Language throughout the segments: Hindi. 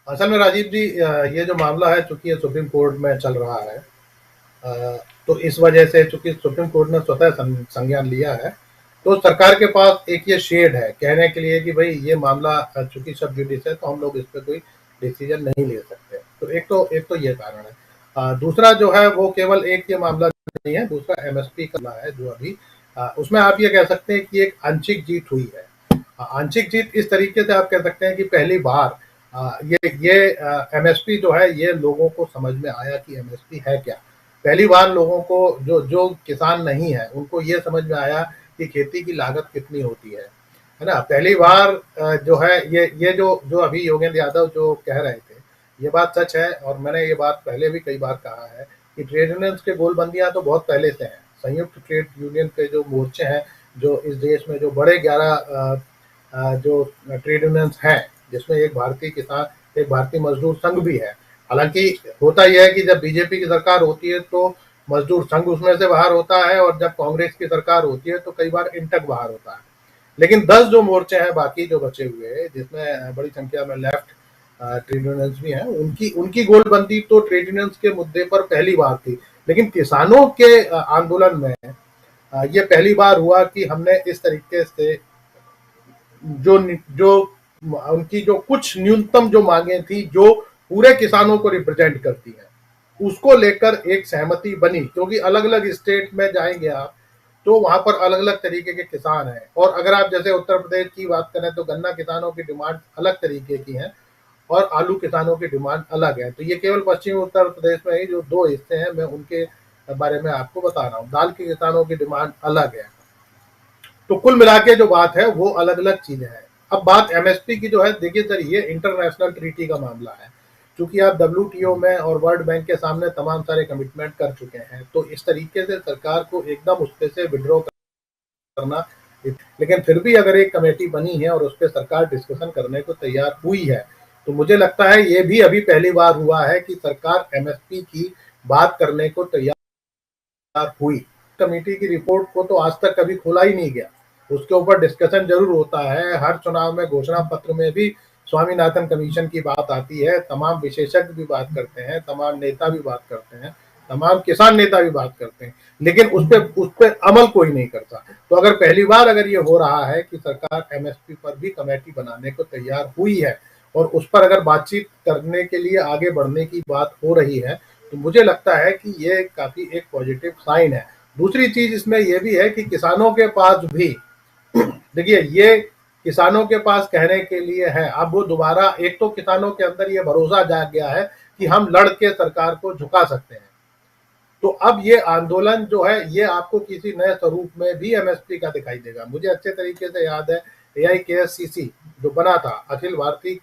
असल में राजीव जी, ये जो मामला है चूंकि ये सुप्रीम कोर्ट में चल रहा है, तो इस वजह से चूंकि सुप्रीम कोर्ट ने स्वतः संज्ञान लिया है, तो सरकार के पास एक ये शेड है कहने के लिए कि भाई ये मामला चूंकि सब जुडिस है, तो हम लोग इस पर कोई डिसीजन नहीं ले सकते। तो एक तो ये कारण है। दूसरा जो है वो केवल एक ये मामला नहीं है, दूसरा एमएसपी का मामला है जो अभी उसमें आप ये कह सकते हैं कि एक आंशिक जीत हुई है। आंशिक जीत इस तरीके से आप कह सकते हैं कि पहली बार ये एमएसपी जो है ये लोगों को समझ में आया कि एमएसपी है क्या। पहली बार लोगों को जो जो किसान नहीं है उनको ये समझ में आया कि खेती की लागत कितनी होती है ना। पहली बार जो है ये जो जो अभी योगेंद्र यादव जो कह रहे थे, ये बात सच है और मैंने ये बात पहले भी कई बार कहा है कि ट्रेड यूनियंस के गोलबंदियां तो बहुत पहले से हैं। संयुक्त ट्रेड यूनियन के जो मोर्चे हैं, जो इस देश में जो बड़े 11 जो ट्रेड यूनियंस हैं, जिसमें एक भारतीय किसान, एक भारतीय मजदूर संघ भी है। हालांकि होता यह है कि जब बीजेपी की सरकार होती है तो मजदूर संघ उसमें से बाहर होता है, और जब कांग्रेस की सरकार होती है तो कई बार इंटक बाहर होता है। लेकिन 10 जो मोर्चे हैं बाकी जो बचे हुए हैं, जिसमें बड़ी संख्या में लेफ्ट ट्रेड यूनियंस भी हैं, उनकी उनकी गोलबंदी तो ट्रेड यूनियंस के मुद्दे पर पहली बार थी। लेकिन किसानों के आंदोलन में ये पहली बार हुआ कि हमने इस तरीके से जो जो उनकी जो कुछ न्यूनतम जो मांगे थी, जो पूरे किसानों को रिप्रेजेंट करती है, उसको लेकर एक सहमति बनी। क्योंकि अलग अलग स्टेट में जाएंगे आप तो वहां पर अलग अलग तरीके के किसान हैं, और अगर आप जैसे उत्तर प्रदेश की बात करें तो गन्ना किसानों की डिमांड अलग तरीके की है और आलू किसानों की डिमांड अलग है। तो ये केवल पश्चिमी उत्तर प्रदेश में ही जो दो हिस्से हैं, मैं उनके बारे में आपको बता रहा हूँ। दाल के किसानों की डिमांड अलग है। तो कुल मिला के जो बात है वो अलग अलग चीजें हैं। अब बात एमएसपी की जो है, देखिए सर, ये इंटरनेशनल ट्रीटी का मामला है। चूंकि आप डब्ल्यूटीओ में और वर्ल्ड बैंक के सामने तमाम सारे कमिटमेंट कर चुके हैं, तो इस तरीके से सरकार को एकदम उसपे से विड्रॉ करना। लेकिन फिर भी अगर एक कमेटी बनी है और उस पर सरकार डिस्कशन करने को तैयार हुई है, तो मुझे लगता है ये भी अभी पहली बार हुआ है कि सरकार एमएसपी की बात करने को तैयार हुई। कमेटी की रिपोर्ट को तो आज तक कभी खोला ही नहीं गया। उसके ऊपर डिस्कशन जरूर होता है, हर चुनाव में घोषणा पत्र में भी स्वामीनाथन कमीशन की बात आती है, तमाम विशेषज्ञ भी बात करते हैं, तमाम नेता भी बात करते हैं, तमाम किसान नेता भी बात करते हैं, लेकिन उस पे अमल कोई नहीं करता। तो अगर पहली बार अगर ये हो रहा है कि सरकार एमएसपी पर भी कमेटी बनाने को तैयार हुई है और उस पर अगर बातचीत करने के लिए आगे बढ़ने की बात हो रही है, तो मुझे लगता है कि ये काफी एक पॉजिटिव साइन है। दूसरी चीज इसमें यह भी है कि किसानों के पास भी देखिए, ये किसानों के पास कहने के लिए है। अब वो दोबारा, एक तो किसानों के अंदर ये भरोसा जाग गया है कि हम लड़ के सरकार को झुका सकते हैं। तो अब ये आंदोलन जो है ये आपको किसी नए स्वरूप में भी एमएसपी का दिखाई देगा। मुझे अच्छे तरीके से याद है एआईकेएससीसी जो बना था, अखिल भारतीय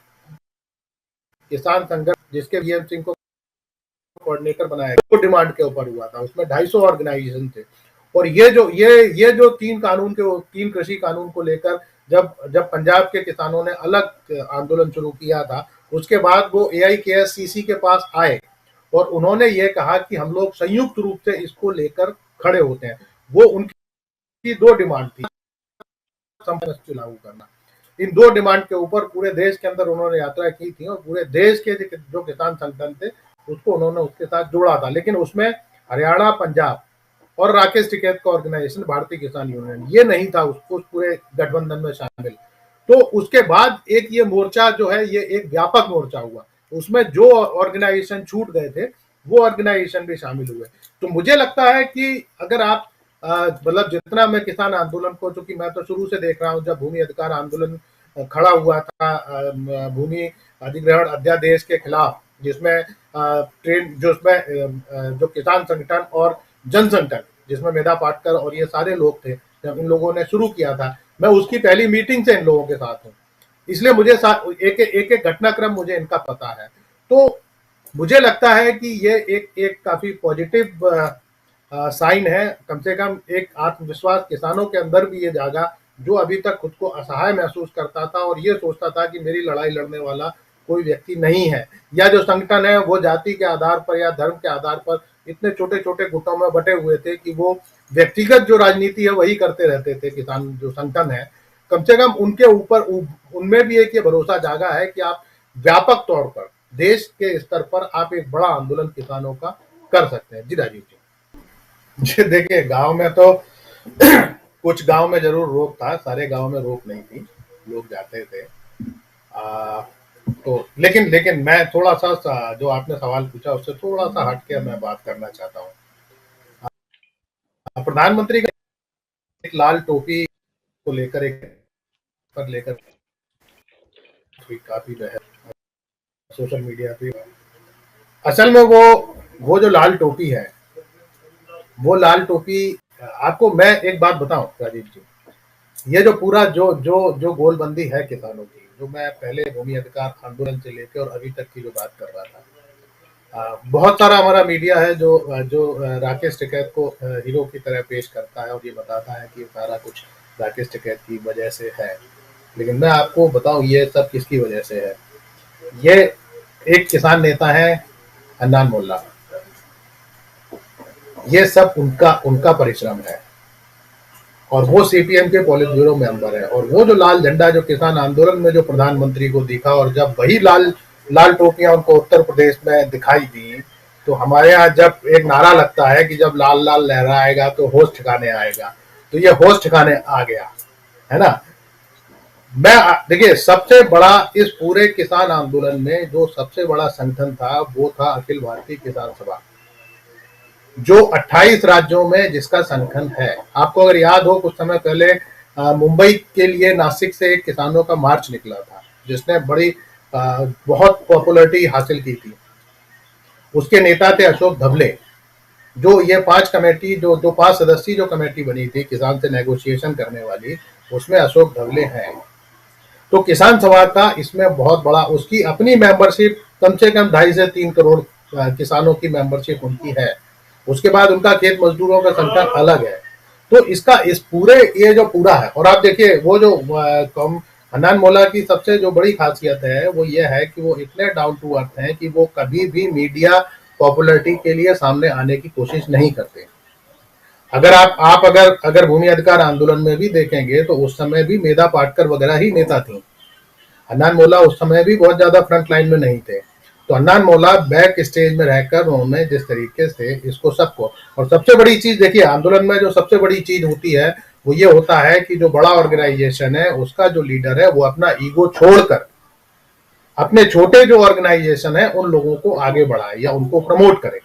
किसान संगठन, जिसके वीएम सिंह को कोऑर्डिनेटर बनाया गया, वो डिमांड के ऊपर हुआ था। उसमें 250 ऑर्गेनाइजेशन थे। और ये जो तीन कृषि कानून को लेकर जब जब पंजाब के किसानों ने अलग आंदोलन शुरू किया था, उसके बाद वो एआईकेएससीसी के पास आए और उन्होंने ये कहा कि हम लोग संयुक्त रूप से इसको लेकर खड़े होते हैं। वो उनकी दो डिमांड थी, लागू करना। इन दो डिमांड के ऊपर पूरे देश के अंदर उन्होंने यात्रा की थी और पूरे देश के जो किसान संगठन थे उसको उन्होंने उसके साथ जोड़ा था। लेकिन उसमें हरियाणा, पंजाब और राकेश टिकैत का ऑर्गेनाइजेशन भारतीय किसान यूनियन ये नहीं था उसको उस पूरे गठबंधन में शामिल। तो उसके बाद एक ये मोर्चा जो है ये एक व्यापक मोर्चा हुआ, उसमें जो ऑर्गेनाइजेशन छूट गए थे वो ऑर्गेनाइजेशन भी शामिल हुए। तो मुझे लगता है कि अगर आप मतलब जितना मैं किसान आंदोलन को, चूंकि मैं तो शुरू से देख रहा हूँ, जब भूमि अधिकार आंदोलन खड़ा हुआ था भूमि अधिग्रहण अध्यादेश के खिलाफ, जिसमें ट्रेन जो उसमें जो किसान संगठन और जन संगठन, जिसमें मेधा पाटकर और ये सारे लोग थे, जब इन लोगों ने शुरू किया था, मैं उसकी पहली मीटिंग से इन लोगों के साथ हूँ। इसलिए मुझे एक एक घटनाक्रम मुझे इनका पता है। तो मुझे लगता है कि ये एक एक काफी पॉजिटिव साइन है। कम से कम एक आत्मविश्वास किसानों के अंदर भी ये जागा, जो अभी तक खुद को असहाय महसूस करता था और ये सोचता था कि मेरी लड़ाई लड़ने वाला कोई व्यक्ति नहीं है, या जो संगठन है वो जाति के आधार पर या धर्म के आधार पर इतने छोटे छोटे गुटों में बटे हुए थे कि वो व्यक्तिगत जो राजनीति है वही करते रहते थे। किसान जो संगठन है, कम से कम उनके ऊपर उनमें भी एक ये भरोसा जागा है कि आप व्यापक तौर पर देश के स्तर पर आप एक बड़ा आंदोलन किसानों का कर सकते हैं। जी राजीव जी देखिए, गांव में तो कुछ गांव में जरूर रोक था, सारे गांव में रोक नहीं थी, लोग जाते थे। आ, तो लेकिन लेकिन मैं थोड़ा सा जो आपने सवाल पूछा उससे थोड़ा सा हट के मैं बात करना चाहता हूँ। प्रधानमंत्री का एक लाल टोपी को लेकर एक पर लेकर काफी जो है सोशल मीडिया पे, असल में वो जो लाल टोपी है, वो लाल टोपी, आपको मैं एक बात बताऊं राजीव जी, ये जो पूरा जो जो जो गोलबंदी है किसानों की, जो मैं पहले भूमि अधिकार आंदोलन से लेकर और अभी तक की जो बात कर रहा था, बहुत सारा हमारा मीडिया है जो राकेश टिकैत को हीरो की तरह पेश करता है और ये बताता है कि सारा कुछ राकेश टिकैत की वजह से है। लेकिन मैं आपको बताऊं ये सब किसकी वजह से है। ये एक किसान नेता है हन्नान मोल्ला, ये सब उनका उनका परिश्रम है और वो सीपीएम के पॉलिट ब्यूरो मेंबर है। और वो जो लाल झंडा जो किसान आंदोलन में जो प्रधानमंत्री को दिखा, और जब वही लाल लाल टोपियां उनको उत्तर प्रदेश में दिखाई दी, तो हमारे यहाँ जब एक नारा लगता है कि जब लाल लाल लहराएगा तो होश ठिकाने आएगा, तो ये होश ठिकाने आ गया है ना। मैं देखिए, सबसे बड़ा इस पूरे किसान आंदोलन में जो सबसे बड़ा संगठन था वो था अखिल भारतीय किसान सभा, जो 28 राज्यों में जिसका संगठन है। आपको अगर याद हो, कुछ समय पहले मुंबई के लिए नासिक से एक किसानों का मार्च निकला था जिसने बड़ी बहुत पॉपुलैरिटी हासिल की थी। उसके नेता थे अशोक धवले। जो ये 5 कमेटी जो 5 सदस्यीय जो कमेटी बनी थी किसान से नेगोशिएशन करने वाली, उसमें अशोक धवले हैं। तो किसान सभा का इसमें बहुत बड़ा, उसकी अपनी मेंबरशिप कम से कम 2.5 से 3 करोड़ किसानों की मेंबरशिप उनकी है। उसके बाद उनका खेत मजदूरों का संगठन अलग है। तो इसका इस पूरे ये जो पूरा है, और आप देखिए वो जो हन्नान मोल्ला की सबसे जो बड़ी खासियत है वो ये है कि वो इतने डाउन टू अर्थ हैं कि वो कभी भी मीडिया पॉपुलैरिटी के लिए सामने आने की कोशिश नहीं करते। अगर आप अगर भूमि अधिकार आंदोलन में भी देखेंगे तो उस समय भी मेधा पाटकर वगैरह ही नेता थी। हन्नान मोल्ला उस समय भी बहुत ज्यादा फ्रंट लाइन में नहीं थे। तो हन्नान मोल्ला बैक स्टेज में रहकर उन्होंने जिस तरीके से इसको सबको, और सबसे बड़ी चीज देखिए आंदोलन में जो सबसे बड़ी चीज होती है वो ये होता है कि जो बड़ा ऑर्गेनाइजेशन है उसका जो लीडर है वो अपना ईगो छोड़कर अपने छोटे जो ऑर्गेनाइजेशन है उन लोगों को आगे बढ़ाए या उनको प्रमोट करे।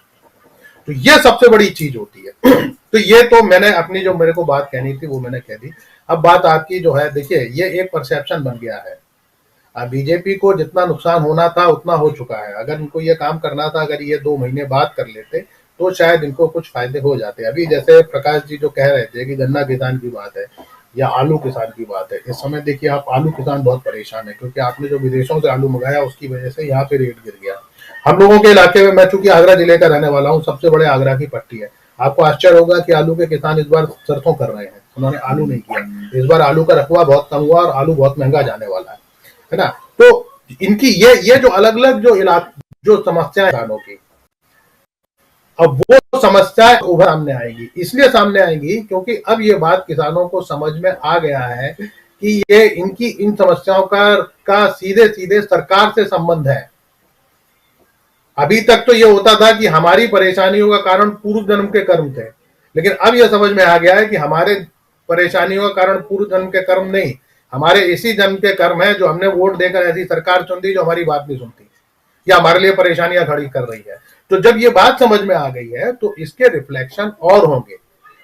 तो ये सबसे बड़ी चीज होती है। तो ये तो मैंने अपनी जो मेरे को बात कहनी थी वो मैंने कह दी। अब बात आपकी जो है, देखिए ये एक परसेप्शन बन गया है। बीजेपी को जितना नुकसान होना था उतना हो चुका है। अगर इनको ये काम करना था, अगर ये 2 महीने बाद कर लेते तो शायद इनको कुछ फायदे हो जाते। अभी जैसे प्रकाश जी जो कह रहे थे कि गन्ना किसान की बात है या आलू किसान की बात है, इस समय देखिए आप आलू किसान बहुत परेशान है क्योंकि आपने जो विदेशों से आलू मंगाया उसकी वजह से यहाँ पे रेट गिर गया। हम लोगों के इलाके में, मैं चूंकि आगरा जिले का रहने वाला हूँ, सबसे बड़े आगरा की पट्टी है। आपको आश्चर्य होगा कि आलू के किसान इस बार सरसों कर रहे हैं, उन्होंने आलू नहीं किया। इस बार आलू का रकबा बहुत कम हुआ और आलू बहुत महंगा जाने वाला है ना। तो इनकी ये जो अलग अलग जो समस्याएं किसानों की, अब वो समस्याएं उभर सामने आएगी। इसलिए सामने आएंगी क्योंकि अब ये बात किसानों को समझ में आ गया है कि ये इनकी इन समस्याओं का सीधे सीधे सरकार से संबंध है। अभी तक तो ये होता था कि हमारी परेशानियों का कारण पूर्व जन्म के कर्म थे, लेकिन अब यह समझ में आ गया है कि हमारे परेशानियों का कारण पूर्व जन्म के कर्म नहीं, हमारे इसी जन्म के कर्म है जो हमने वोट देकर ऐसी सरकार चुन दी जो हमारी बात नहीं सुनती या हमारे लिए परेशानियां खड़ी कर रही है। तो जब ये बात समझ में आ गई है तो इसके रिफ्लेक्शन और होंगे।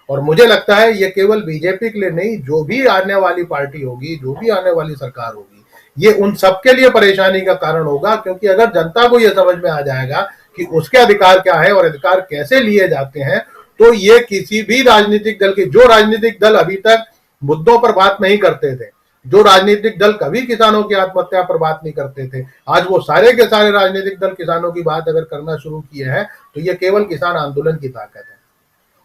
और मुझे लगता है ये केवल बीजेपी के लिए नहीं, जो भी आने वाली पार्टी होगी, जो भी आने वाली सरकार होगी, ये उन सबके लिए परेशानी का कारण होगा। क्योंकि अगर जनता को यह समझ में आ जाएगा कि उसके अधिकार क्या है और अधिकार कैसे लिए जाते हैं, तो ये किसी भी राजनीतिक दल के, जो राजनीतिक दल अभी तक मुद्दों पर बात नहीं करते थे, जो राजनीतिक दल कभी किसानों की आत्महत्या पर बात नहीं करते थे, आज वो सारे के सारे राजनीतिक दल किसानों की बात अगर करना शुरू किए हैं, तो ये केवल किसान आंदोलन की ताकत है।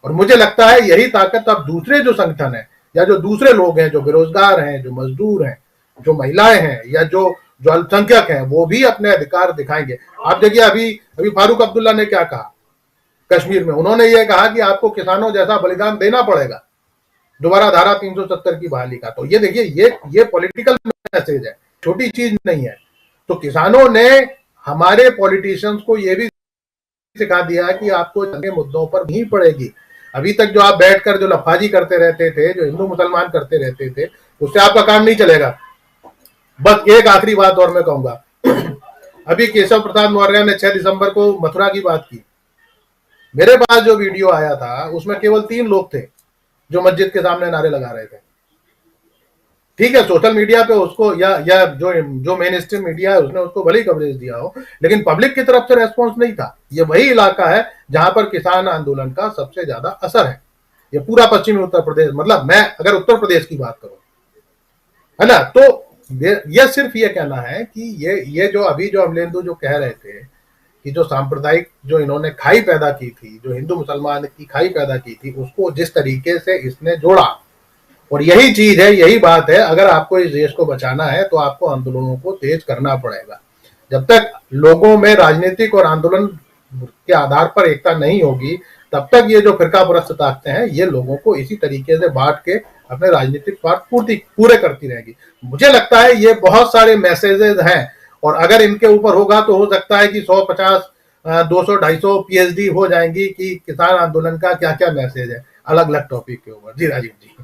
और मुझे लगता है यही ताकत अब दूसरे जो संगठन है या जो दूसरे लोग हैं, जो बेरोजगार हैं, जो मजदूर हैं, जो महिलाएं हैं या जो जो अल्पसंख्यक हैं, वो भी अपने अधिकार दिखाएंगे। आप देखिए अभी अभी फारूक अब्दुल्ला ने क्या कहा कश्मीर में, उन्होंने ये कहा कि आपको किसानों जैसा बलिदान देना पड़ेगा दोबारा धारा 370 की बहाली का। तो ये देखिए ये पॉलिटिकल मैसेज है, छोटी चीज नहीं है। तो किसानों ने हमारे पॉलिटिशियंस को ये भी सिखा दिया है कि आपको जंगे मुद्दों पर नहीं पड़ेगी। अभी तक जो आप बैठकर जो लफाजी करते रहते थे, जो हिंदू मुसलमान करते रहते थे, उससे आपका काम नहीं चलेगा। बस एक आखिरी बात और मैं कहूंगा, अभी केशव प्रसाद मौर्य ने 6 दिसंबर को मथुरा की बात की। मेरे पास जो वीडियो आया था उसमें केवल 3 लोग थे जो मस्जिद के सामने नारे लगा रहे थे। ठीक है, सोशल मीडिया पे उसको या जो मेन स्ट्रीम मीडिया है उसने उसको भले ही कवरेज दिया हो, लेकिन पब्लिक की तरफ से रेस्पॉन्स नहीं था। ये वही इलाका है जहां पर किसान आंदोलन का सबसे ज्यादा असर है। ये पूरा पश्चिमी उत्तर प्रदेश, मतलब मैं अगर उत्तर प्रदेश की बात करूं, है ना, तो ये सिर्फ ये कहना है कि ये जो अभी जो अमलेंदु जो कह रहे थे कि जो सांप्रदायिक जो इन्होंने खाई पैदा की थी, जो हिंदू मुसलमान की खाई पैदा की थी, उसको जिस तरीके से इसने जोड़ा, और यही चीज है, यही बात है, अगर आपको इस देश को बचाना है तो आपको आंदोलनों को तेज करना पड़ेगा। जब तक लोगों में राजनीतिक और आंदोलन के आधार पर एकता नहीं होगी, तब तक ये जो फिरका परस्त ताकतें हैं ये लोगों को इसी तरीके से बांट के अपने राजनीतिक स्वार्थ पूरे करती रहेगी। मुझे लगता है ये बहुत सारे मैसेजेस हैं, और अगर इनके ऊपर होगा तो हो सकता है कि 150 200 250 पीएचडी हो जाएंगी कि किसान आंदोलन का क्या क्या मैसेज है, अलग अलग टॉपिक के ऊपर। जी राजीव जी।